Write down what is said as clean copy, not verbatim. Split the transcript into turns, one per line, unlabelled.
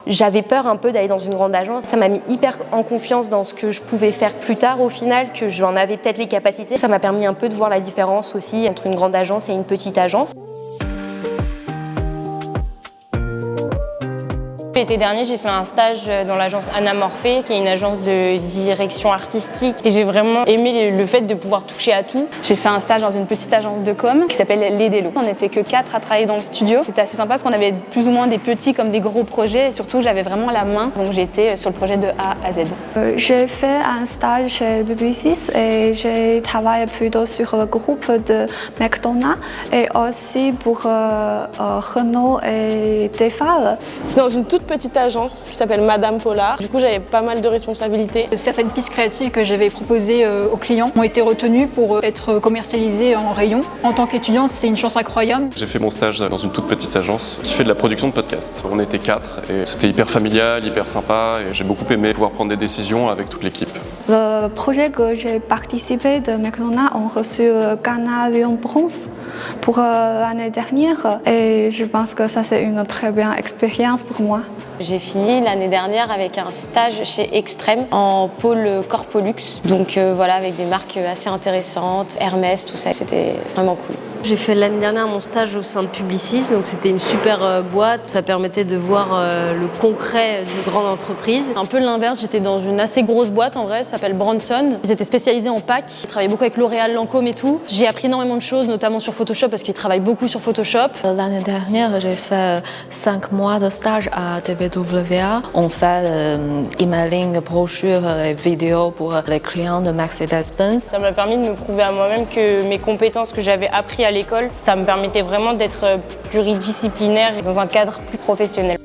J'avais peur un peu d'aller dans une grande agence. Ça m'a mis hyper en confiance dans ce que je pouvais faire plus tard au final, que j'en avais peut-être les capacités. Ça m'a permis un peu de voir la différence aussi entre une grande agence et une petite agence.
L'été dernier, j'ai fait un stage dans l'agence Anamorphé, qui est une agence de direction artistique. Et j'ai vraiment aimé le fait de pouvoir toucher à tout.
J'ai fait un stage dans une petite agence de com qui s'appelle Les Délos. On n'était que 4 à travailler dans le studio. C'était assez sympa parce qu'on avait plus ou moins des petits comme des gros projets. Et surtout, j'avais vraiment la main. Donc j'étais sur le projet de A à Z.
J'ai fait un stage chez Publicis et j'ai travaillé plutôt sur le groupe de McDonald's et aussi pour Renault et Tefal.
C'est dans une toute petite agence qui s'appelle Madame Polar. Du coup, j'avais pas mal de responsabilités.
Certaines pistes créatives que j'avais proposées aux clients ont été retenues pour être commercialisées en rayon. En tant qu'étudiante, c'est une chance incroyable.
J'ai fait mon stage dans une toute petite agence qui fait de la production de podcasts. On était 4 et c'était hyper familial, hyper sympa et j'ai beaucoup aimé pouvoir prendre des décisions avec toute l'équipe.
Le projet que j'ai participé de McDonald's ont reçu le Ghana Lion Bronze pour l'année dernière et je pense que ça c'est une très bonne expérience pour moi.
J'ai fini l'année dernière avec un stage chez Extrême en pôle Corpolux. Donc voilà, avec des marques assez intéressantes, Hermès, tout ça, c'était vraiment cool.
J'ai fait l'année dernière mon stage au sein de Publicis, donc c'était une super boîte. Ça permettait de voir le concret d'une grande entreprise.
Un peu l'inverse, j'étais dans une assez grosse boîte en vrai, ça s'appelle Bronson. Ils étaient spécialisés en pack, ils travaillaient beaucoup avec L'Oréal, Lancôme et tout. J'ai appris énormément de choses, notamment sur Photoshop parce qu'ils travaillent beaucoup sur Photoshop.
L'année dernière, j'ai fait 5 mois de stage à TBWA. On fait emailing, brochures et vidéos pour les clients de Mercedes-Benz.
Ça m'a permis de me prouver à moi-même que mes compétences que j'avais apprises à l'école, ça me permettait vraiment d'être pluridisciplinaire et dans un cadre plus professionnel.